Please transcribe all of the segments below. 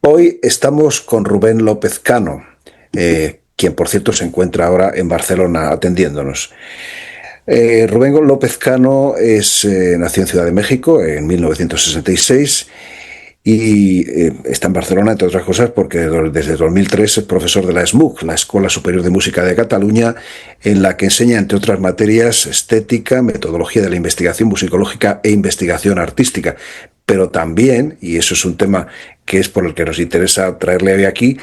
Hoy estamos con Rubén López Cano, quien por cierto se encuentra ahora en Barcelona atendiéndonos. Rubén López Cano nació en Ciudad de México en 1966 y está en Barcelona, entre otras cosas, porque desde 2003 es profesor de la ESMUC, la Escuela Superior de Música de Cataluña, en la que enseña, entre otras materias, estética, metodología de la investigación musicológica e investigación artística. Pero también, y eso es un tema que es por el que nos interesa traerle hoy aquí,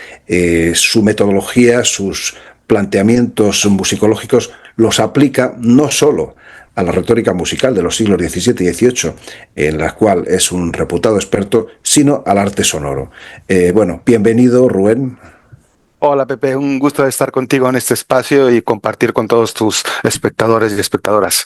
su metodología, sus planteamientos musicológicos los aplica no solo a la retórica musical de los siglos XVII y XVIII, en la cual es un reputado experto, sino al arte sonoro. Bueno, bienvenido, Rubén. Hola Pepe, un gusto estar contigo en este espacio y compartir con todos tus espectadores y espectadoras.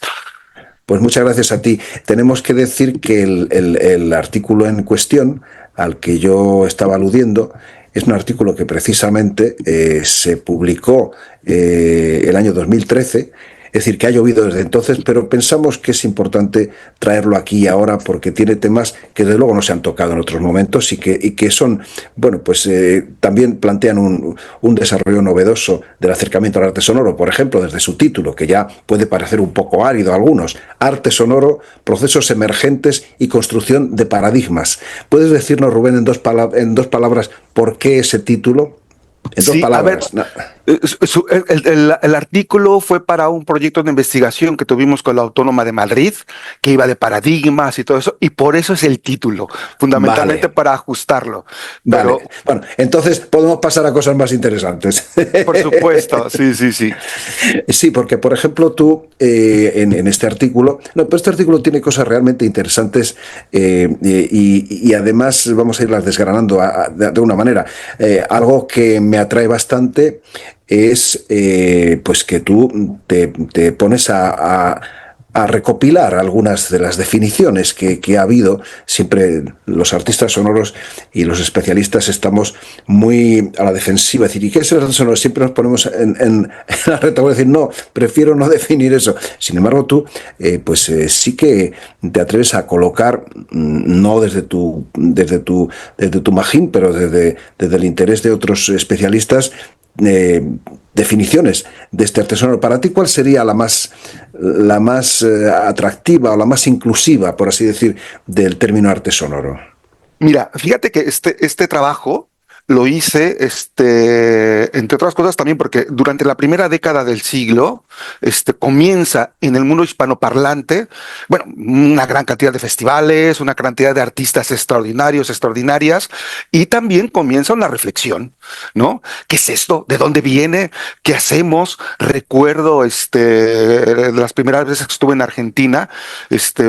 Pues muchas gracias a ti. Tenemos que decir que el artículo en cuestión, al que yo estaba aludiendo, es un artículo que precisamente se publicó el año 2013, es decir, que ha llovido desde entonces, pero pensamos que es importante traerlo aquí y ahora porque tiene temas que desde luego no se han tocado en otros momentos y que son, bueno, pues también plantean un desarrollo novedoso del acercamiento al arte sonoro, por ejemplo, desde su título, que ya puede parecer un poco árido a algunos, Arte sonoro, procesos emergentes y construcción de paradigmas. ¿Puedes decirnos, Rubén, en dos palabras, por qué ese título? En dos Sí, a ver, palabras. No. el artículo fue para un proyecto de investigación que tuvimos con la Autónoma de Madrid, que iba de paradigmas y todo eso, y por eso es el título, fundamentalmente Vale. para ajustarlo. Vale, Pero, bueno, entonces podemos pasar a cosas más interesantes. por supuesto, sí. Sí, porque por ejemplo tú en este artículo, no, pero este artículo tiene cosas realmente interesantes y además vamos a irlas desgranando de una manera. Algo que me atrae bastante es pues que tú te pones a recopilar algunas de las definiciones que ha habido. Siempre los artistas sonoros y los especialistas estamos muy a la defensiva. Es decir, ¿y qué es el arte sonoro? Siempre nos ponemos en la retaguardia, decir, no, prefiero no definir eso. Sin embargo, tú sí que te atreves a colocar, no desde tu magín, pero desde el interés de otros especialistas, definiciones de este arte sonoro. Para ti, ¿cuál sería la más atractiva o la más inclusiva, por así decir, del término arte sonoro? Mira, fíjate que este trabajo lo hice, entre otras cosas también porque durante la primera década del siglo, comienza en el mundo hispanoparlante, bueno, una gran cantidad de festivales, una cantidad de artistas extraordinarios, extraordinarias, y también comienza una reflexión, ¿no? ¿Qué es esto? ¿De dónde viene? ¿Qué hacemos? Recuerdo, de las primeras veces que estuve en Argentina,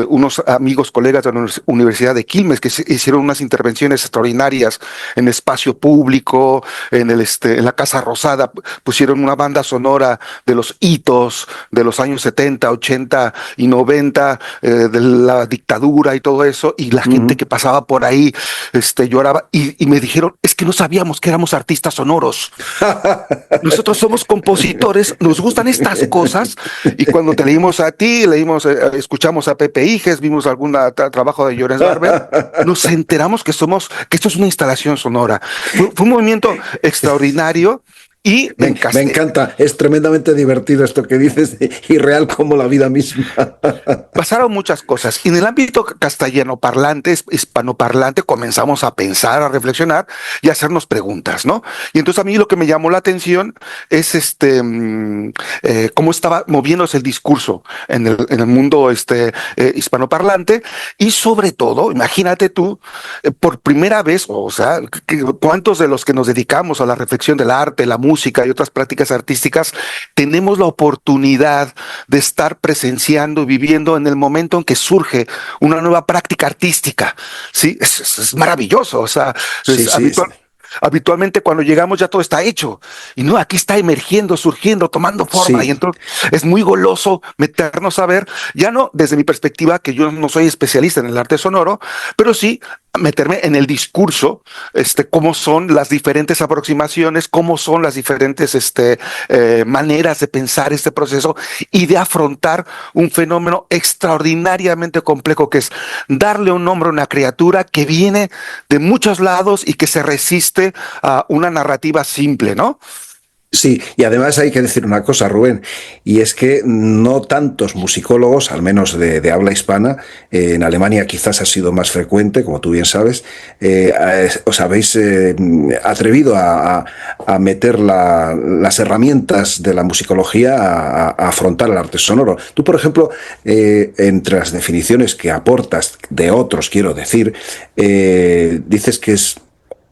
unos amigos, colegas de la Universidad de Quilmes que hicieron unas intervenciones extraordinarias en espacio público, en la Casa Rosada, pusieron una banda sonora de los hitos de los años 70, 80 y 90, de la dictadura y todo eso, y la gente que pasaba por ahí lloraba, y me dijeron, es que no sabíamos que éramos artistas sonoros. Nosotros somos compositores, nos gustan estas cosas, y cuando te leímos a ti, escuchamos a Pepe Higes, vimos algún trabajo de Llorens Barber, nos enteramos que esto es una instalación sonora. Fue un movimiento extraordinario y Me encanta, es tremendamente divertido esto que dices y real como la vida misma. pasaron muchas cosas. En el ámbito castellano parlante, hispanoparlante, comenzamos a pensar, a reflexionar y a hacernos preguntas, ¿no? Y entonces a mí lo que me llamó la atención es cómo estaba moviéndose el discurso en el mundo hispanoparlante, y sobre todo, imagínate tú, por primera vez, o sea, ¿cuántos de los que nos dedicamos a la reflexión del arte, la música y otras prácticas artísticas tenemos la oportunidad de estar presenciando y viviendo en el momento en que surge una nueva práctica artística? Sí, es maravilloso. O sea, Sí, sí. habitualmente cuando llegamos ya todo está hecho, y no, aquí está emergiendo, surgiendo, tomando forma, y Sí. entonces es muy goloso meternos a ver, ya no desde mi perspectiva, que yo no soy especialista en el arte sonoro, pero sí meterme en el discurso, cómo son las diferentes aproximaciones, cómo son las diferentes maneras de pensar este proceso y de afrontar un fenómeno extraordinariamente complejo que es darle un nombre a una criatura que viene de muchos lados y que se resiste a una narrativa simple, ¿no? Sí, y además hay que decir una cosa, Rubén, y es que no tantos musicólogos, al menos de habla hispana, en Alemania quizás ha sido más frecuente, como tú bien sabes, os habéis atrevido a meter las herramientas de la musicología a afrontar el arte sonoro. Tú, por ejemplo, entre las definiciones que aportas de otros, quiero decir, dices que es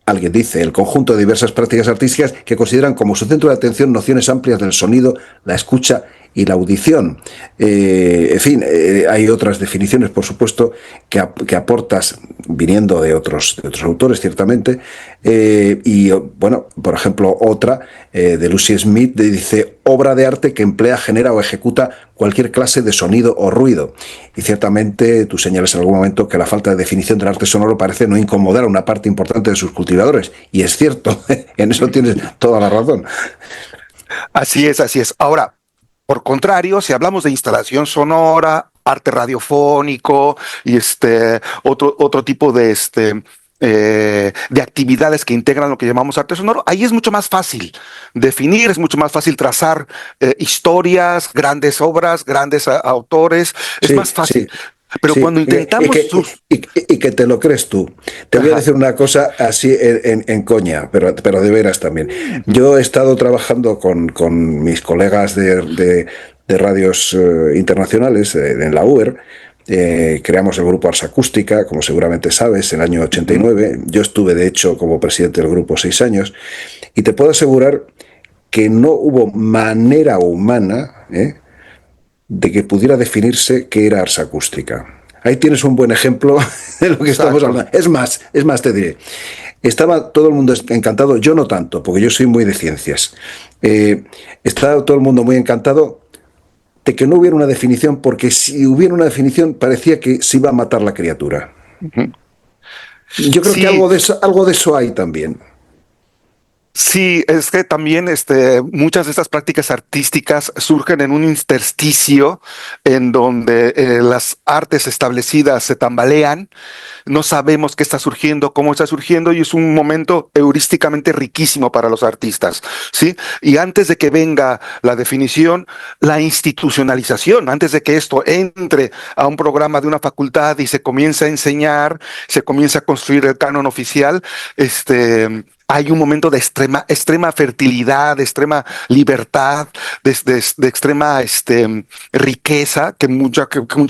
alguien dice, el conjunto de diversas prácticas artísticas que consideran como su centro de atención nociones amplias del sonido, la escucha y la audición. En fin, hay otras definiciones, por supuesto, que aportas viniendo de otros autores, ciertamente. Y, bueno, por ejemplo, otra de Lucy Smith dice, obra de arte que emplea, genera o ejecuta cualquier clase de sonido o ruido. Y ciertamente tú señalas en algún momento que la falta de definición del arte sonoro parece no incomodar a una parte importante de sus cultivadores. Y es cierto, en eso tienes toda la razón. Así es, así es. Ahora, por contrario, si hablamos de instalación sonora, arte radiofónico y otro tipo de actividades que integran lo que llamamos arte sonoro, ahí es mucho más fácil definir, es mucho más fácil trazar historias, grandes obras, grandes autores, es Sí, más fácil. sí. Pero Sí, cuando intentamos y que te lo crees tú. Te voy a Ajá. decir una cosa así en coña, pero de veras también. Yo he estado trabajando con mis colegas de radios internacionales en la UER. Creamos el grupo Ars Acústica, como seguramente sabes, en el año Ujú. 89. Yo estuve, de hecho, como presidente del grupo 6 años. Y te puedo asegurar que no hubo manera humana, de que pudiera definirse qué era Ars Acústica. Ahí tienes un buen ejemplo de lo que estamos Exacto. hablando. Es más, te diré. Estaba todo el mundo encantado, yo no tanto, porque yo soy muy de ciencias. Estaba todo el mundo muy encantado de que no hubiera una definición, porque si hubiera una definición parecía que se iba a matar la criatura. Ujú. Yo creo que Sí, algo de eso hay también. sí, es que también muchas de estas prácticas artísticas surgen en un intersticio en donde las artes establecidas se tambalean, no sabemos qué está surgiendo, cómo está surgiendo y es un momento heurísticamente riquísimo para los artistas, ¿sí? Y antes de que venga la definición, la institucionalización, antes de que esto entre a un programa de una facultad y se comience a enseñar, se comience a construir el canon oficial, hay un momento de extrema fertilidad, de extrema libertad, de extrema riqueza que mucha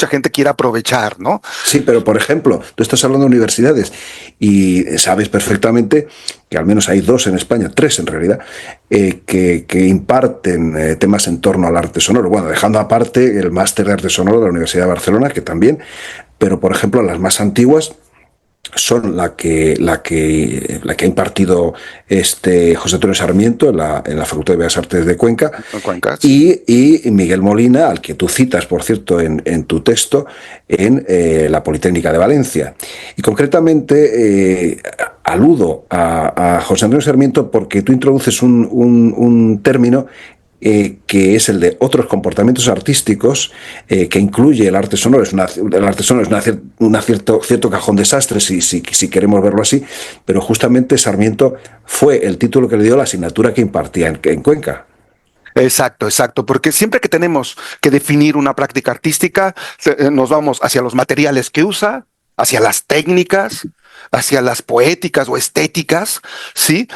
gente quiere aprovechar, ¿no? Sí, pero por ejemplo, tú estás hablando de universidades y sabes perfectamente que al menos hay dos en España, tres en realidad, que imparten temas en torno al arte sonoro. Bueno, dejando aparte el máster de arte sonoro de la Universidad de Barcelona, que también, pero por ejemplo, las más antiguas son la que ha impartido José Antonio Sarmiento en la Facultad de Bellas Artes de Cuenca En Cuencas. y Miguel Molina, al que tú citas, por cierto, en tu texto, en la Politécnica de Valencia. Y concretamente aludo a José Antonio Sarmiento porque tú introduces un término que es el de otros comportamientos artísticos, que incluye el arte sonoro. El arte sonoro es cierto cajón desastre, si queremos verlo así, pero justamente Sarmiento fue el título que le dio la asignatura que impartía en Cuenca. Exacto, exacto, porque siempre que tenemos que definir una práctica artística, nos vamos hacia los materiales que usa, hacia las técnicas, hacia las poéticas o estéticas, ¿sí?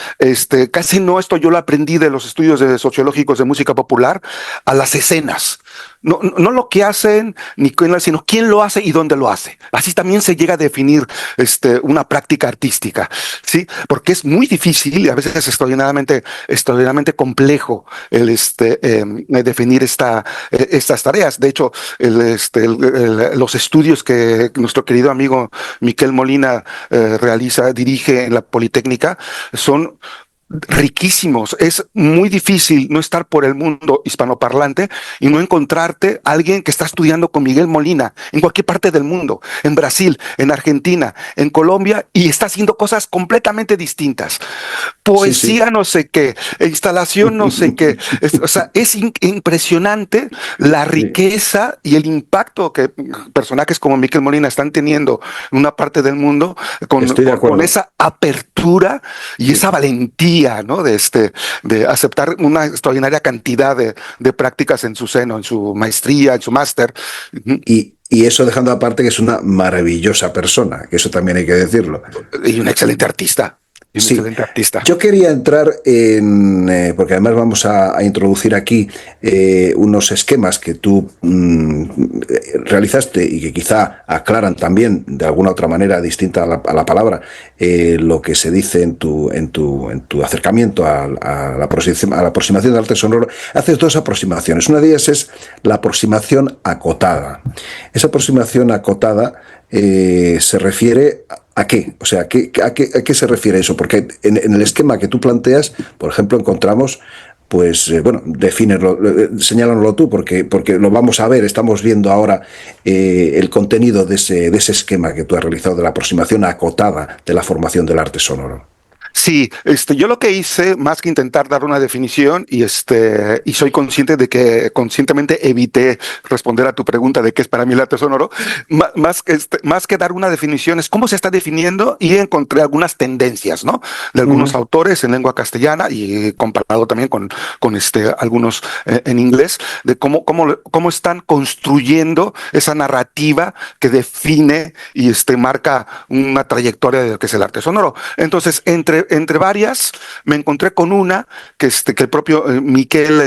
Casi no, esto yo lo aprendí de los estudios sociológicos de música popular, a las escenas. No lo que hacen, sino quién lo hace y dónde lo hace. Así también se llega a definir una práctica artística, ¿sí? Porque es muy difícil y a veces es extraordinariamente complejo definir estas tareas. De hecho, los estudios que nuestro querido amigo Miquel Molina dirige en la Politécnica son riquísimos. Es muy difícil no estar por el mundo hispanoparlante y no encontrarte a alguien que está estudiando con Miguel Molina en cualquier parte del mundo, en Brasil, en Argentina, en Colombia, y está haciendo cosas completamente distintas. Sí, sí. Poesía no sé qué, instalación no sé qué. O sea, es impresionante la Sí, riqueza y el impacto que personajes como Miguel Molina están teniendo en una parte del mundo estoy de con acuerdo. esa apertura y Sí. esa valentía, ¿no? De aceptar una extraordinaria cantidad de prácticas en su seno, en su maestría, en su máster. Y eso dejando aparte que es una maravillosa persona, que eso también hay que decirlo. Y un excelente artista. Y un Sí, excelente artista. yo quería entrar en, porque además vamos a introducir aquí unos esquemas que tú realizaste y que quizá aclaran también de alguna otra manera distinta a la palabra lo que se dice en tu acercamiento a la aproximación del arte sonoro. Haces dos aproximaciones. Una de ellas es la aproximación acotada. Esa aproximación acotada se refiere ¿a qué? O sea, a qué se refiere eso? Porque en el esquema que tú planteas, por ejemplo, encontramos, pues, bueno, defínelo, señálanoslo tú, porque lo vamos a ver, estamos viendo ahora el contenido de ese esquema que tú has realizado, de la aproximación acotada de la formación del arte sonoro. Sí, yo lo que hice, más que intentar dar una definición, y soy consciente de que conscientemente evité responder a tu pregunta de qué es para mí el arte sonoro, más que dar una definición, es cómo se está definiendo y encontré algunas tendencias, ¿no? De Uh algunos -huh. autores en lengua castellana y comparado también con algunos en inglés, de cómo están construyendo esa narrativa que define y marca una trayectoria de lo que es el arte sonoro. Entonces, entre varias, me encontré con una que el propio Miquel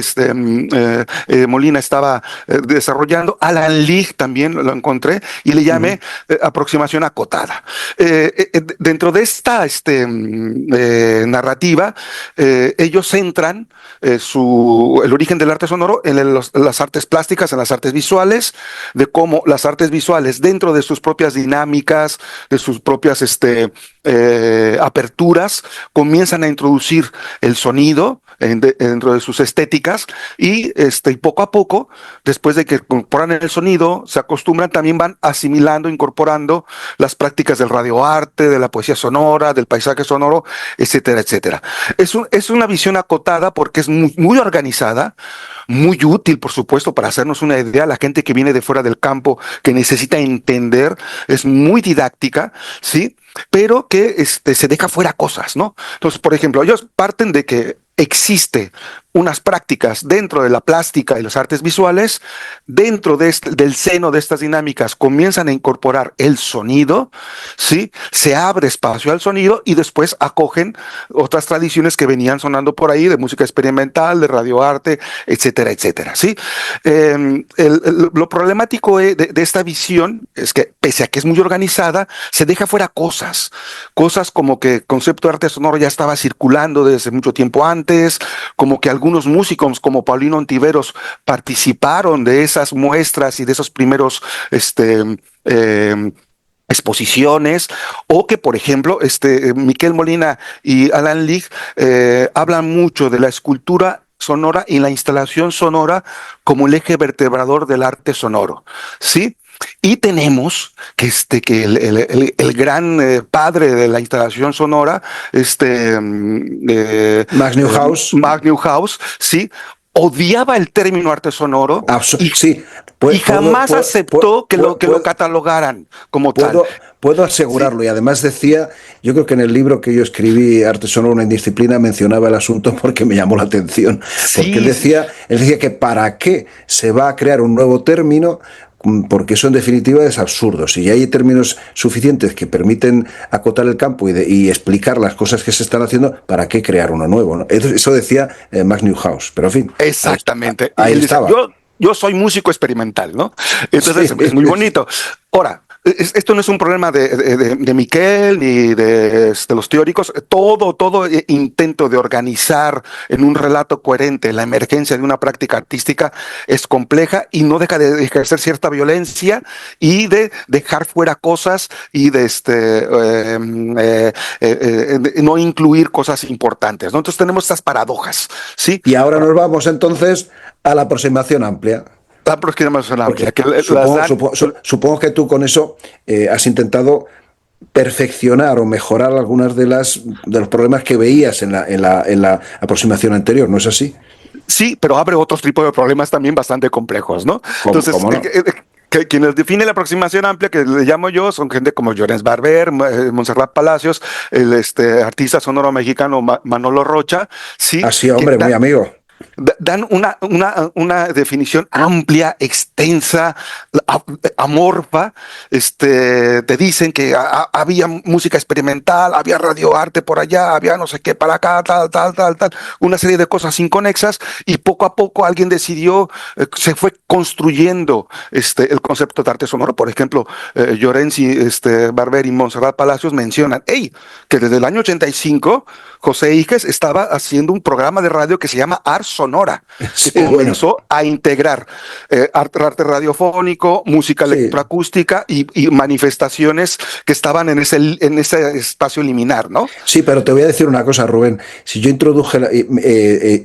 Molina estaba desarrollando. Alan Lee también lo encontré y le Uh -huh. llamé aproximación acotada. Dentro de esta narrativa, ellos centran el origen del arte sonoro en las artes plásticas, en las artes visuales, de cómo las artes visuales, dentro de sus propias dinámicas, de sus propias aperturas, comienzan a introducir el sonido dentro de sus estéticas y poco a poco, después de que incorporan el sonido, se acostumbran, también van asimilando, incorporando las prácticas del radioarte, de la poesía sonora, del paisaje sonoro, etcétera, etcétera. Es una visión acotada porque es muy organizada, muy útil, por supuesto, para hacernos una idea. La gente que viene de fuera del campo, que necesita entender, es muy didáctica, ¿sí? Pero que se deja fuera cosas, ¿no? Entonces, por ejemplo, ellos parten de que existe unas prácticas dentro de la plástica y las artes visuales, dentro del seno de estas dinámicas comienzan a incorporar el sonido, ¿sí? Se abre espacio al sonido y después acogen otras tradiciones que venían sonando por ahí, de música experimental, de radioarte, etcétera, etcétera, ¿sí? Lo problemático de esta visión es que, pese a que es muy organizada, se deja fuera cosas como que el concepto de arte sonoro ya estaba circulando desde mucho tiempo antes, como que algunos músicos como Paulino Ontiveros participaron de esas muestras y de esos primeros eh, exposiciones, o que, por ejemplo, Miquel Molina y Alan Lee hablan mucho de la escultura sonora y la instalación sonora como el eje vertebrador del arte sonoro, ¿sí? Y tenemos que el gran padre de la instalación sonora, Max Neuhaus. Mark Newhouse, ¿sí? Odiaba el término arte sonoro Sí, y puedo, jamás aceptó que lo puedo, catalogaran como tal. puedo Sí, asegurarlo. Y además decía, yo creo que en el libro que yo escribí, Arte Sonoro, una indisciplina, mencionaba el asunto porque me llamó la atención. Porque sí, sí. él decía que para qué se va a crear un nuevo término, porque eso en definitiva es absurdo. Si ya hay términos suficientes que permiten acotar el campo y explicar las cosas que se están haciendo, ¿para qué crear uno nuevo? ¿No? Eso decía Max Neuhaus. Pero en fin, Exactamente. Y ahí él dice, estaba. yo soy músico experimental, ¿no? Entonces Sí. es muy bonito. Ahora, esto no es un problema de Miquel ni de los teóricos. Todo intento de organizar en un relato coherente la emergencia de una práctica artística es compleja y no deja de ejercer cierta violencia y de dejar fuera cosas y de no incluir cosas importantes, ¿no? Entonces tenemos estas paradojas, ¿sí? Y ahora nos vamos entonces a la aproximación amplia. La aproximación amplia, Porque que supongo que tú con eso has intentado perfeccionar o mejorar algunas de los problemas que veías en la aproximación anterior, ¿no es así? sí, pero abre otros tipos de problemas también bastante complejos, ¿no? Entonces, ¿Cómo no? que quienes definen la aproximación amplia, que le llamo yo, son gente como Llorens Barber, Montserrat Palacios, el artista sonoro mexicano Manolo Rocha, sí, Así, que hombre, muy amigo. dan una definición amplia, extensa, amorfa. Te dicen que había música experimental, había radioarte por allá, había no sé qué para acá, tal, una serie de cosas inconexas, y poco a poco alguien decidió, se fue construyendo el concepto de arte sonoro. Por ejemplo, Llorens y Barber y Montserrat Palacios mencionan, hey, que desde el año 85 José Iges estaba haciendo un programa de radio que se llama Ars Sonora, que Sí, bueno, comenzó a integrar arte radiofónico, música sí. electroacústica y manifestaciones que estaban en ese espacio liminar, ¿no? Sí, pero te voy a decir una cosa, Rubén. Si yo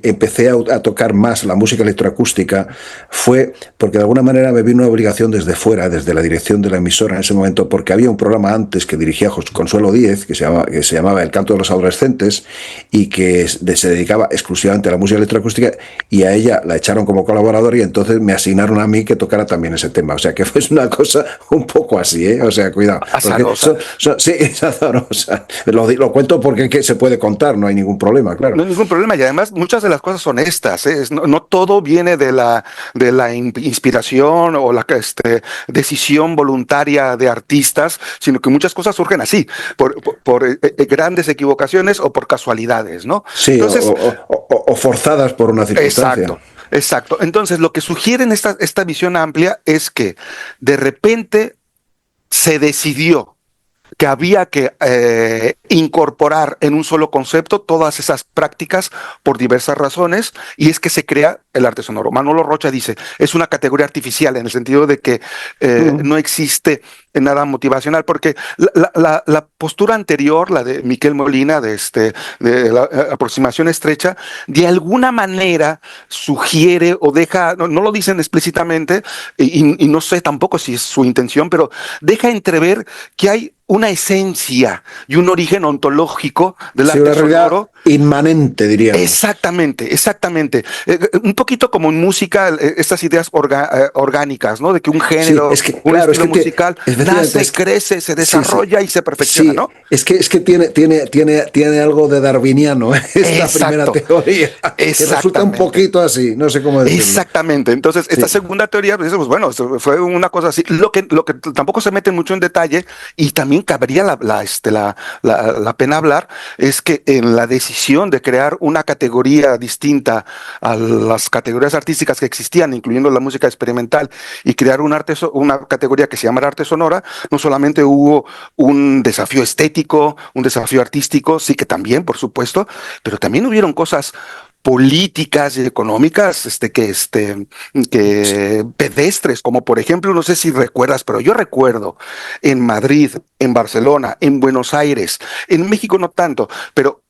empecé a tocar más la música electroacústica, fue porque de alguna manera me vino una obligación desde fuera, desde la dirección de la emisora en ese momento, porque había un programa antes que dirigía Consuelo Díez, que se llamaba El canto de los adolescentes, y que se dedicaba exclusivamente a la música electroacústica, y a ella la echaron como colaboradora y entonces me asignaron a mí que tocara también ese tema. O sea que fue una cosa un poco así, ¿eh? O sea, cuidado. Porque Azarosa. sí, es azarosa. Lo cuento porque se puede contar, no hay ningún problema, claro. No hay ningún problema y además muchas de las cosas son estas, ¿eh? No todo viene de la inspiración o la decisión voluntaria de artistas, sino que muchas cosas surgen así, por grandes equivocaciones o por casualidades, ¿no? Sí, Entonces, o forzadas por una circunstancia. exacto. Exacto. Entonces, lo que sugieren esta visión amplia es que de repente se decidió que había que incorporar en un solo concepto todas esas prácticas por diversas razones, y es que se crea el arte sonoro. Manolo Rocha dice, es una categoría artificial en el sentido de que Mm. no existe nada motivacional, porque la postura anterior, la de Miquel Molina, de la aproximación estrecha, de alguna manera sugiere o deja, no lo dicen explícitamente, y no sé tampoco si es su intención, pero deja entrever que hay una esencia y un origen ontológico del Sí, arte una realidad sonoro. inmanente, diríamos. Exactamente, exactamente. Un poquito como en música, estas ideas orgánicas, ¿no? De que un Sí, género, es que, un claro, estilo musical efectivamente, nace, crece, se sí, sí. desarrolla y se perfecciona, Sí, ¿no? es que tiene algo de darwiniano, ¿eh? Esta primera Exacto, teoría, que resulta un exactamente. poquito así, no sé cómo decirlo. Exactamente. Entonces, esta Sí. segunda teoría, pues, decimos, bueno, fue una cosa así. Lo que tampoco se mete mucho en detalle, y también cabría la pena hablar, es que en la decisión de crear una categoría distinta a las categorías artísticas que existían, incluyendo la música experimental, y crear una categoría que se llama arte sonora, no solamente hubo un desafío estético, un desafío artístico, sí que también, por supuesto, pero también hubieron cosas políticas y económicas que pedestres, como por ejemplo, no sé si recuerdas, pero yo recuerdo en Madrid, en Barcelona, en Buenos Aires, en México no tanto, pero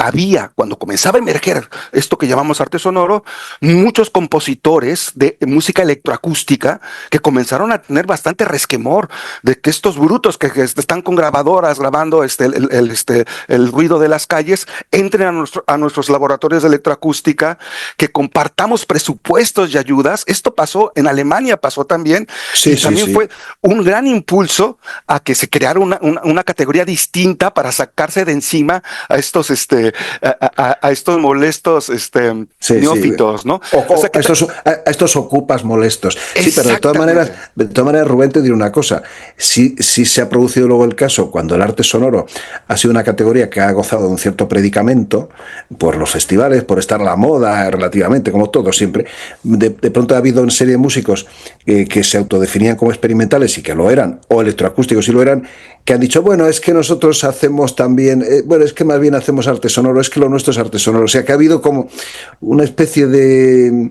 había, cuando comenzaba a emerger esto que llamamos arte sonoro, muchos compositores de música electroacústica que comenzaron a tener bastante resquemor de que estos brutos que están con grabadoras grabando el ruido de las calles entren a nuestros laboratorios de electroacústica, que compartamos presupuestos y ayudas. Esto pasó en Alemania, pasó también, Sí, y sí, también sí. fue un gran impulso a que se creara una categoría distinta para sacarse de encima a estos a estos molestos Sí, sí. neófitos, ¿no? O O sea, a estos ocupas molestos. Sí, pero exactamente. de todas maneras, Rubén, te diré una cosa. Sí, sí se ha producido luego el caso cuando el arte sonoro ha sido una categoría que ha gozado de un cierto predicamento por los festivales, por estar a la moda relativamente, como todo siempre. De pronto ha habido una serie de músicos que se autodefinían como experimentales y que lo eran, o electroacústicos y lo eran, que han dicho, bueno, es que nosotros hacemos también, bueno, es que más bien hacemos arte sonoro, es que lo nuestro es arte sonoro. O sea, que ha habido como una especie de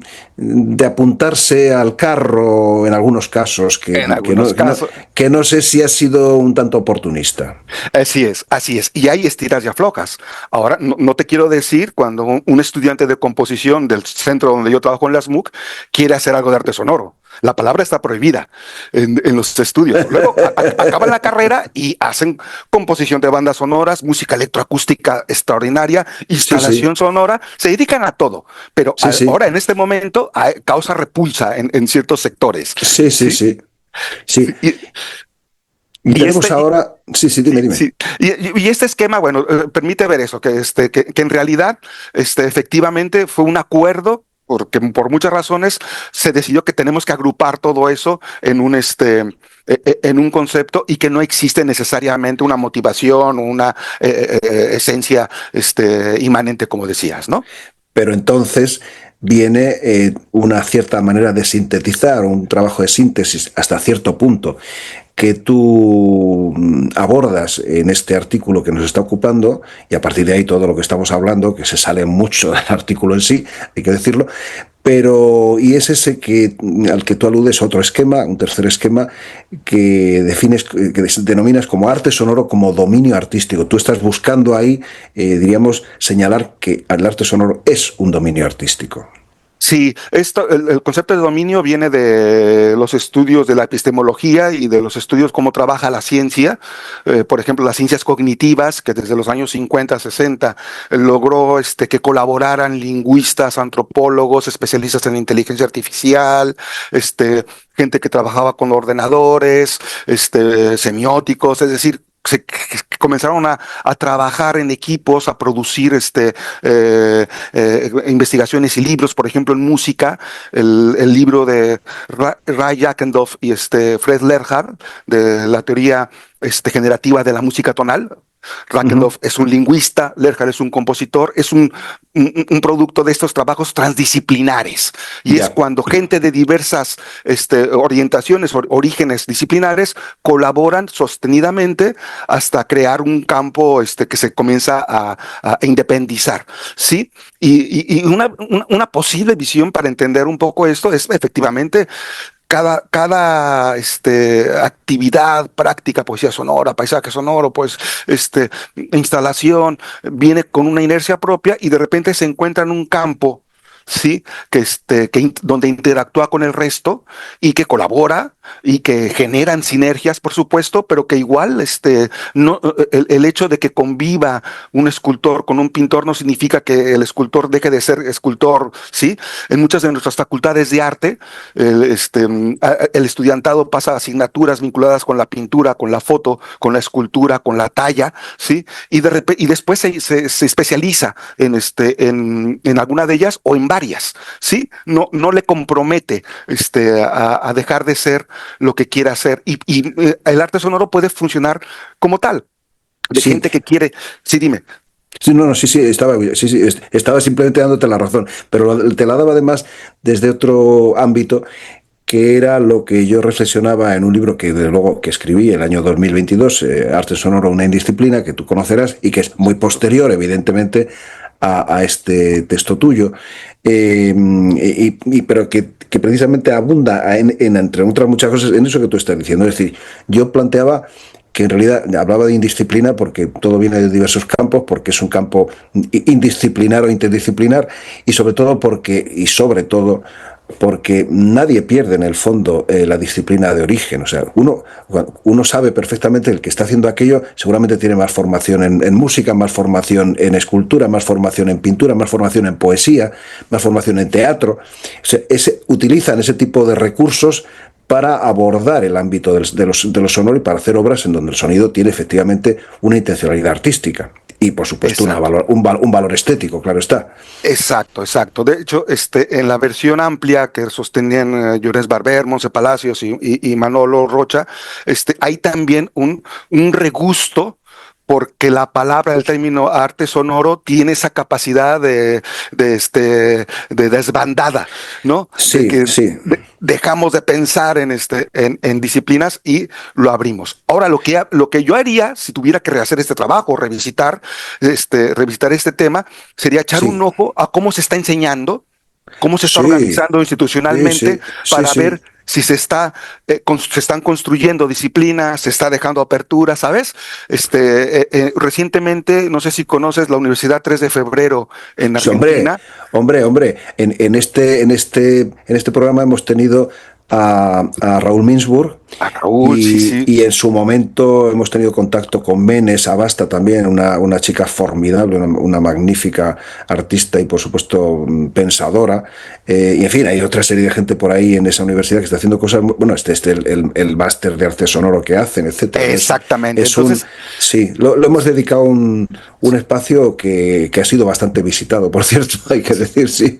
apuntarse al carro en algunos casos, En algunos casos. que no sé si ha sido un tanto oportunista. Así es, así es. Y hay estiras y aflojas. Ahora, no te quiero decir cuando un estudiante de composición del centro donde yo trabajo en la SMUC quiere hacer algo de arte sonoro. La palabra está prohibida en los estudios. Luego acaban la carrera y hacen composición de bandas sonoras, música electroacústica extraordinaria, Sí, sí, instalación sonora, se dedican a todo. Pero sí, sí, ahora, en este momento, causa repulsa en ciertos sectores. sí, sí, ¿Sí? sí, sí. Y, Y y tenemos este, ahora, sí, sí, dime, Sí, dime. sí. Y este esquema, bueno, permite ver eso, que en realidad, efectivamente fue un acuerdo, porque por muchas razones se decidió que tenemos que agrupar todo eso en un concepto y que no existe necesariamente una motivación o una esencia, inmanente, como decías, ¿no? Pero entonces viene una cierta manera de sintetizar, un trabajo de síntesis hasta cierto punto que tú abordas en este artículo que nos está ocupando, y a partir de ahí todo lo que estamos hablando, que se sale mucho del artículo en sí, hay que decirlo, pero y es ese que al que tú aludes, otro esquema, un tercer esquema que defines, que denominas como arte sonoro, como dominio artístico. Tú estás buscando ahí, diríamos, señalar que el arte sonoro es un dominio artístico. Sí, el concepto de dominio viene de los estudios de la epistemología y de los estudios cómo trabaja la ciencia. Por ejemplo, las ciencias cognitivas, que desde los años 50, 60 logró que colaboraran lingüistas, antropólogos, especialistas en inteligencia artificial, gente que trabajaba con ordenadores, semióticos, es decir, que comenzaron a trabajar en equipos, a producir investigaciones y libros, por ejemplo, en música, el libro de Ray Jakendorf y Fred Lerhard, de la teoría generativa de la música tonal. Uh -huh. Rakendorf es un lingüista, Lerhard es un compositor, es un producto de estos trabajos transdisciplinares. Y es Ya. cuando gente de diversas orientaciones, orígenes disciplinares, colaboran sostenidamente hasta crear un campo que se comienza a independizar. ¿Sí? Y una posible visión para entender un poco esto es efectivamente cada actividad, práctica, poesía sonora, paisaje sonoro, pues, instalación, viene con una inercia propia y de repente se encuentra en un campo, ¿sí? Donde interactúa con el resto y que colabora y que generan sinergias, por supuesto, pero que igual no, el hecho de que conviva un escultor con un pintor no significa que el escultor deje de ser escultor, ¿sí? En muchas de nuestras facultades de arte, el estudiantado pasa asignaturas vinculadas con la pintura, con la foto, con la escultura, con la talla, ¿sí? Y después se especializa en alguna de ellas o en varias, ¿sí? No le compromete a dejar de ser lo que quiera hacer. Y el arte sonoro puede funcionar como tal, de Sí, gente que quiere. Sí, dime. sí, no, no, sí, sí, sí, estaba simplemente dándote la razón, pero te la daba además desde otro ámbito, que era lo que yo reflexionaba en un libro que desde luego que escribí el año 2022, Arte Sonoro, una indisciplina, que tú conocerás y que es muy posterior, evidentemente, a este texto tuyo, pero que precisamente abunda entre otras muchas cosas, en eso que tú estás diciendo. Es decir, yo planteaba que en realidad hablaba de indisciplina porque todo viene de diversos campos, porque es un campo indisciplinar o interdisciplinar, y sobre todo porque nadie pierde en el fondo la disciplina de origen. O sea, uno sabe perfectamente el que está haciendo aquello, seguramente tiene más formación en música, más formación en escultura, más formación en pintura, más formación en poesía, más formación en teatro. O sea, utilizan ese tipo de recursos para abordar el ámbito de los sonoro y para hacer obras en donde el sonido tiene efectivamente una intencionalidad artística. Y, por supuesto, Exacto. un valor estético, claro está. Exacto, exacto. De hecho, en la versión amplia que sostenían Llorens Barber, Monse Palacios y Manolo Rocha, hay también un regusto porque la palabra, el término arte sonoro tiene esa capacidad de desbandada, ¿no? De Sí, que sí. dejamos de pensar en disciplinas y lo abrimos. Ahora, lo que yo haría si tuviera que rehacer este trabajo, revisitar este tema, sería echar un Sí, ojo a cómo se está enseñando, cómo se está sí, organizando sí, institucionalmente sí, sí, para ver sí. si se están construyendo disciplinas, se está dejando apertura, ¿sabes? Recientemente, no sé si conoces la Universidad 3 de Febrero en Sí, hombre, Argentina. hombre, en este programa hemos tenido a Raúl Minsburg A Raúl, sí, sí. y en su momento hemos tenido contacto con Menes Abasta también, una chica formidable, una magnífica artista y por supuesto pensadora. Y en fin, hay otra serie de gente por ahí en esa universidad que está haciendo cosas, bueno, el máster de arte sonoro que hacen, etcétera, ¿no? Exactamente. Es un, Entonces, sí, lo hemos dedicado un espacio que ha sido bastante visitado, por cierto, hay que decir, sí.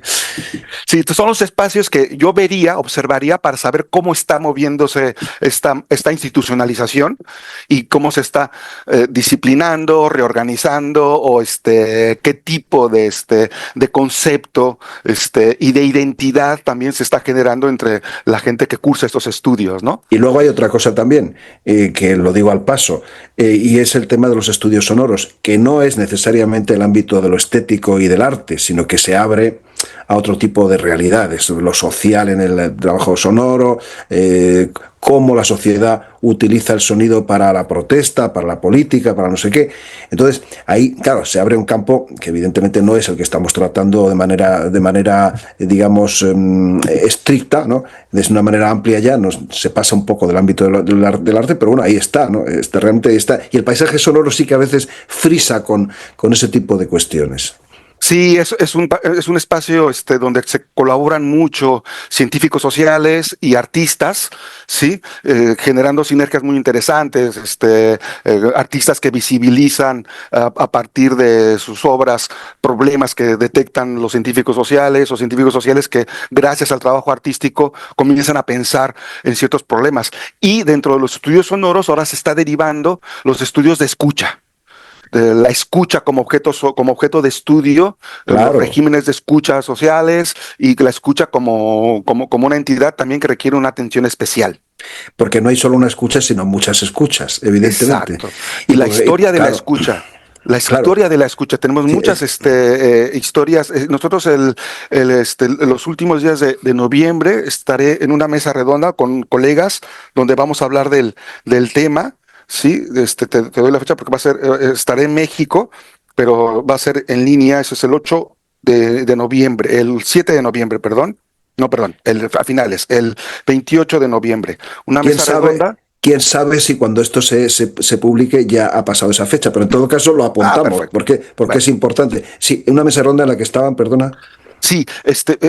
sí, estos son los espacios que yo observaría para saber cómo está moviéndose esta institucionalización y cómo se está disciplinando, reorganizando o qué tipo de concepto y de identidad también se está generando entre la gente que cursa estos estudios, ¿no? Y luego hay otra cosa también, que lo digo al paso, y es el tema de los estudios sonoros, que no es necesariamente el ámbito de lo estético y del arte, sino que se abre a otro tipo de realidades, lo social en el trabajo sonoro, cómo la sociedad utiliza el sonido para la protesta, para la política, para no sé qué. Entonces, ahí, claro, se abre un campo que evidentemente no es el que estamos tratando de manera digamos, estricta, ¿no? De una manera amplia ya, se pasa un poco del ámbito del arte, pero bueno, ahí está, ¿no? Realmente ahí está. Y el paisaje sonoro sí que a veces frisa con ese tipo de cuestiones. Sí, es un espacio donde se colaboran mucho científicos sociales y artistas, ¿sí? Generando sinergias muy interesantes, artistas que visibilizan a partir de sus obras problemas que detectan los científicos sociales o científicos sociales que gracias al trabajo artístico comienzan a pensar en ciertos problemas. Y dentro de los estudios sonoros ahora se está derivando los estudios de escucha, de la escucha como objeto de estudio, los Claro, regímenes de escucha sociales y la escucha como una entidad también que requiere una atención especial. porque no hay solo una escucha, sino muchas escuchas, evidentemente. Exacto. Y Y la porque, historia de la claro, escucha. La claro, historia de la escucha. Tenemos sí, muchas historias. Nosotros los últimos días de noviembre estaré en una mesa redonda con colegas donde vamos a hablar del tema. Sí, te doy la fecha porque estaré en México, pero va a ser en línea. Eso es el 8 de noviembre, el 7 de noviembre, perdón. No, perdón, a finales, el 28 de noviembre. Una quién mesa sabe, redonda. quién sabe si cuando esto se publique ya ha pasado esa fecha, pero en todo caso lo Ah, apuntamos, perfecto. porque Bueno. es importante. Sí, una mesa ronda en la que estaban, perdona. Sí,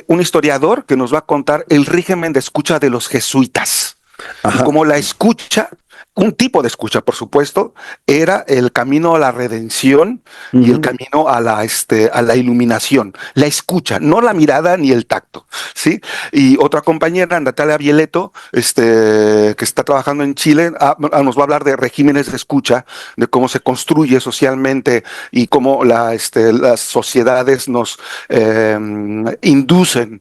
un historiador que nos va a contar el régimen de escucha de los jesuitas y Ajá. cómo la escucha, un tipo de escucha, por supuesto, era el camino a la redención y el Ujú. camino a la iluminación. La escucha, no la mirada ni el tacto, ¿sí? Y otra compañera, Natalia Bieleto, que está trabajando en Chile, nos va a hablar de regímenes de escucha, de cómo se construye socialmente y cómo las sociedades nos inducen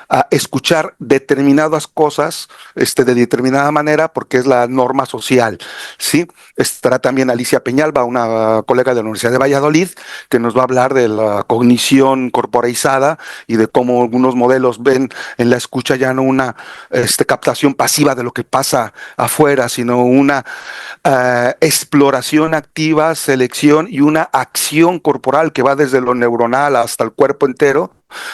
a escuchar determinadas cosas de determinada manera porque es la norma social, ¿sí? Estará también Alicia Peñalba, una colega de la Universidad de Valladolid, que nos va a hablar de la cognición corporeizada y de cómo algunos modelos ven en la escucha ya no una captación pasiva de lo que pasa afuera, sino una exploración activa, selección y una acción corporal que va desde lo neuronal hasta el cuerpo entero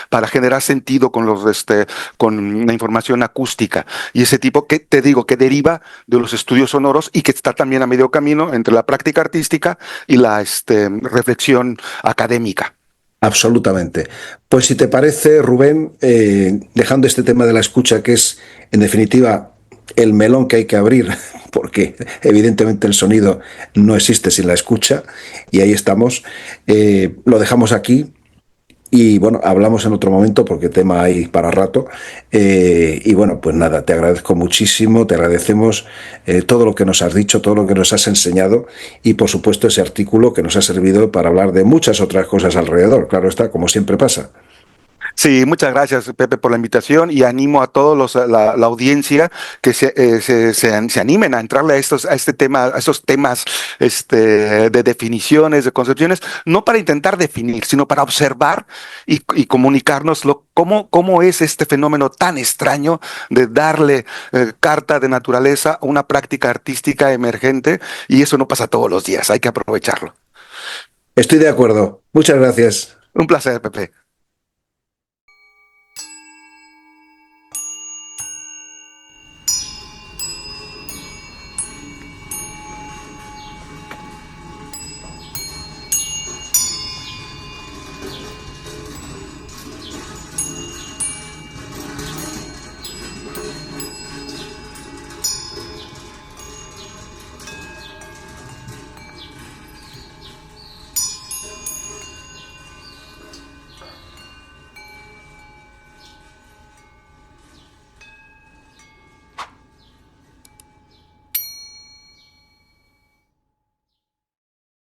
para generar sentido con la información acústica y ese tipo que te digo que deriva de los estudios sonoros y que está también a medio camino entre la práctica artística y la reflexión académica. Absolutamente. Pues si te parece, Rubén, dejando este tema de la escucha, que es, en definitiva, el melón que hay que abrir, porque evidentemente el sonido no existe sin la escucha, y ahí estamos. Lo dejamos aquí. Y bueno, hablamos en otro momento porque tema hay para rato. Y bueno, pues nada, te agradezco muchísimo, te agradecemos todo lo que nos has dicho, todo lo que nos has enseñado y por supuesto ese artículo que nos ha servido para hablar de muchas otras cosas alrededor. Claro está, como siempre pasa. Sí, muchas gracias, Pepe, por la invitación y animo a todos la audiencia que se animen a entrarle a este tema, a estos temas de definiciones, de concepciones, no para intentar definir, sino para observar y comunicarnos cómo es este fenómeno tan extraño de darle carta de naturaleza a una práctica artística emergente y eso no pasa todos los días, hay que aprovecharlo. Estoy de acuerdo. Muchas gracias. Un placer, Pepe.